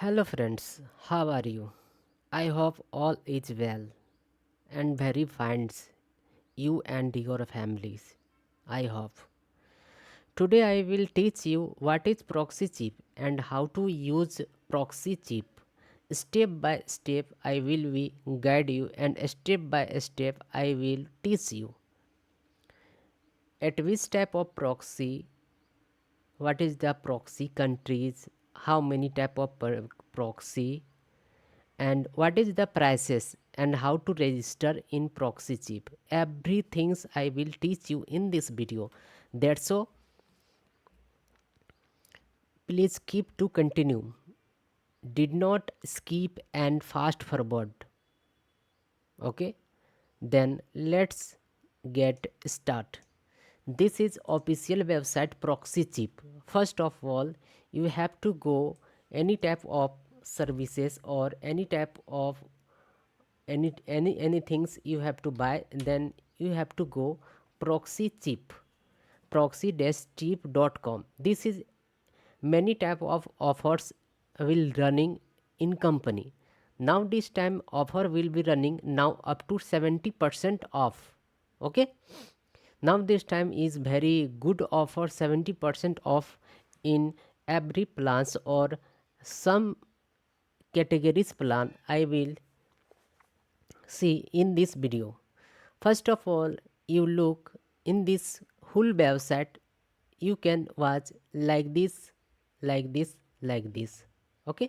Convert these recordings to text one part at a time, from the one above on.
Hello friends, how are you? I hope all is well and very finds you and your families. I hope. Today I will teach you what is Proxy-Cheap and how to use Proxy-Cheap. Step by step I will be guide you and step by step I will teach you. At which type of proxy, what is the proxy countries, how many type of proxy, and what is the prices and how to register in Proxy-Cheap. Everything I will teach you in this video. That's so please keep to continue. Did not skip and fast forward. Okay, then let's get start. This is official website Proxy-Cheap. First of all, you have to go any type of services or any type of any things you have to buy, then you have to go Proxy-Cheap, proxy-cheap.com. This is many type of offers will running in company. Now this time offer will be running now up to 70% off. Okay, now this time is very good offer, 70% off in every plans or some categories plan I will see in this video. First of all, you look in this whole website, you can watch like this, like this, like this. Okay.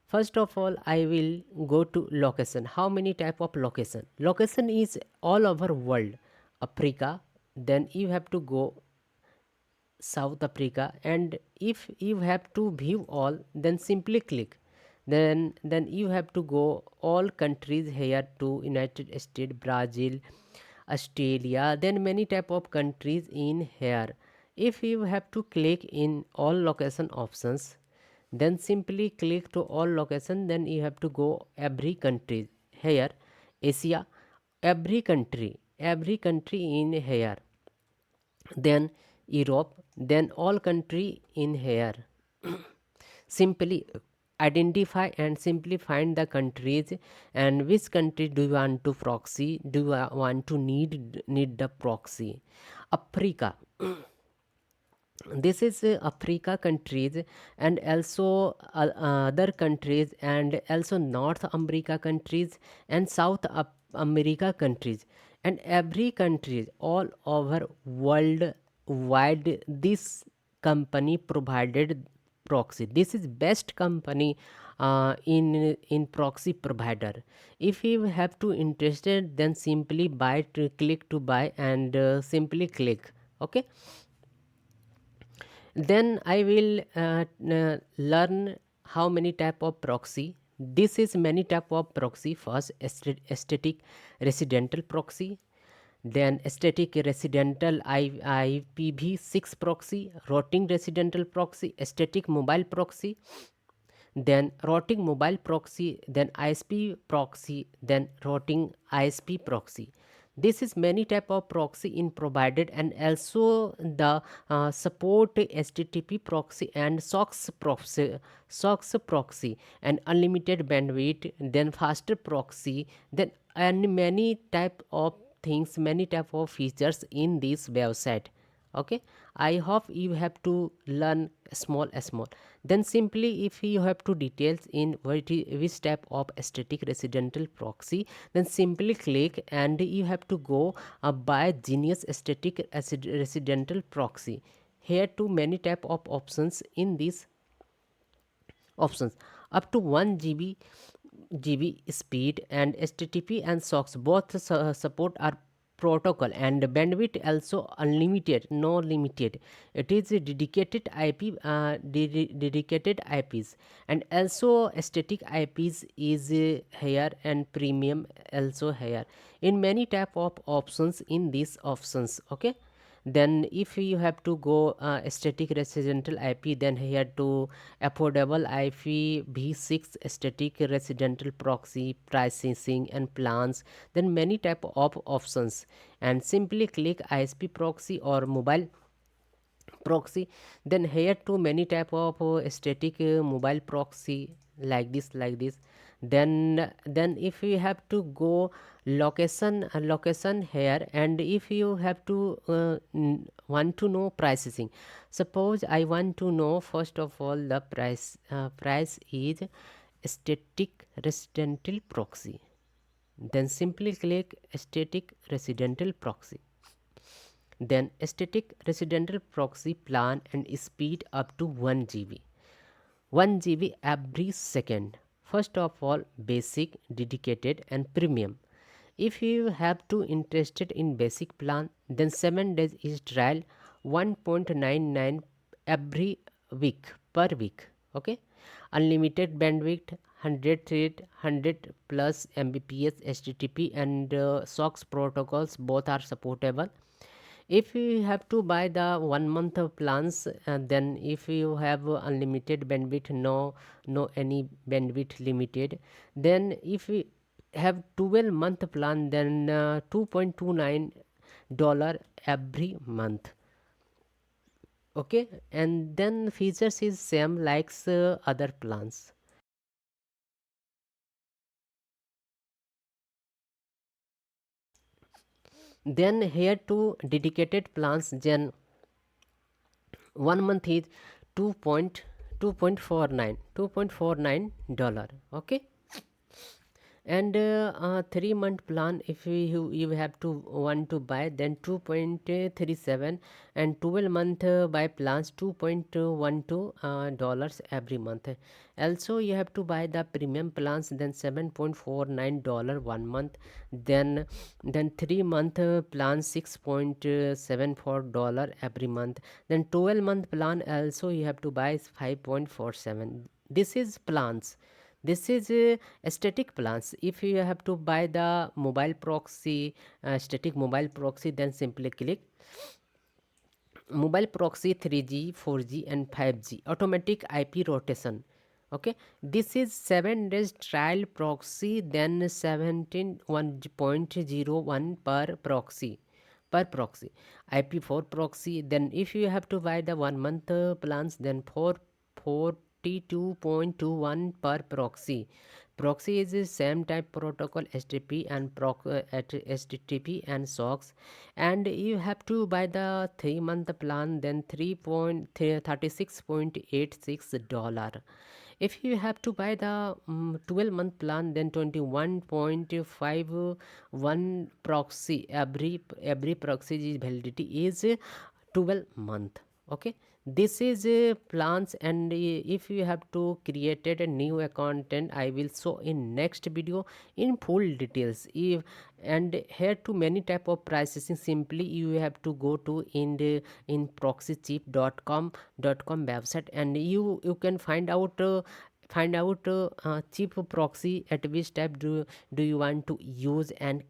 First of all, I will go to location. How many type of location? Location is all over world. Africa. Then you have to go South Africa, and if you have to view all, then simply click. Then you have to go all countries here to United States, Brazil, Australia, then many type of countries in here. If you have to click in all location options, then simply click to all location, then you have to go every country here. Asia, every country in here, then Europe, then all country in here. Simply identify and simply find the countries, and which country do you want to proxy, do you want to need the proxy. Africa, this is Africa countries, and also other countries, and also North America countries and South America countries, and every country all over world wide. This company provided proxy. This is best company in proxy provider. If you have to interested, then simply buy to click to buy, and simply click. Okay, then I will learn how many type of proxy. This is many type of proxy. First, static residential proxy, then static residential IPv6 proxy, routing residential proxy, static mobile proxy, then routing mobile proxy, then ISP proxy, then routing ISP proxy. This is many type of proxy in provided, and also the support HTTP proxy and SOX proxy and unlimited bandwidth, then faster proxy, then and many type of things, many type of features in this website. Okay, I hope you have to learn small. Then simply if you have to details in which type of static residential proxy, then simply click and you have to go buy genius static residential proxy. Here too many type of options in these options, up to 1 GB speed, and HTTP and SOX both support our protocol, and bandwidth also unlimited, no limited. It is a dedicated dedicated IPs, and also static IPs is here, and premium also here, in many type of options in these options. Okay, then if you have to go static residential IP, then here to affordable IPv6 static residential proxy pricing and plans, then many type of options, and simply click ISP proxy or mobile proxy. Then here too many type of static mobile proxy, like this. Then if you have to go location here, and if you have to want to know pricing. Suppose I want to know first of all the price is static residential proxy. Then simply click static residential proxy. Then static residential proxy plan and speed up to 1 GB. 1 GB every second. First of all, basic, dedicated and premium. If you have to interested in basic plan, then 7 days is trial, 1.99 every week per week. Okay, unlimited bandwidth, 100 thread, 100 plus mbps http and sox protocols both are supportable. If you have to buy the 1 month of plans, then if you have unlimited bandwidth, no any bandwidth limited. Then if we have 12-month plan, then $2.29 every month. Okay, and then features is same like other plans. Then here to dedicated plans, then 1 month is 2.49 okay. And 3 month plan, if you have to want to buy, then 2.37, and 12 month buy plans, $2.12 dollars every month. Also you have to buy the premium plans, then $7.49 1 month. Then 3 month plan, $6.74 every month. Then 12 month plan also you have to buy 5.47. This is plans. This is static plans. If you have to buy the mobile proxy, static mobile proxy, then simply click mobile proxy 3G, 4G and 5G automatic IP rotation. Okay, this is 7 days trial proxy, then 17.01 per proxy. IP4 proxy. Then if you have to buy the 1 month plans, then 42.21 per proxy. Proxy is the same type protocol, HTTP and HTTP and SOX. And you have to buy the 3 month plan, then 3.36.86 dollar. If you have to buy the 12 month plan, then 21.51 proxy. Every proxy validity is 12 month. Okay, this is plans. And if you have to created a new account, then I will show in next video in full details. If and here to many type of pricing, simply you have to go to in proxycheap.com website, and you can find out cheap proxy at which type do you want to use, and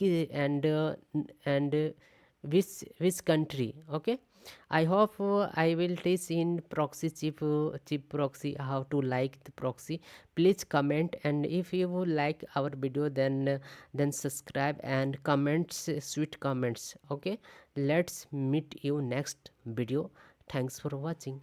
which country. Okay, I hope I will teach in proxy cheap proxy how to like the proxy. Please comment, and if you would like our video, then subscribe and comments, sweet comments. Okay, let's meet you next video. Thanks for watching.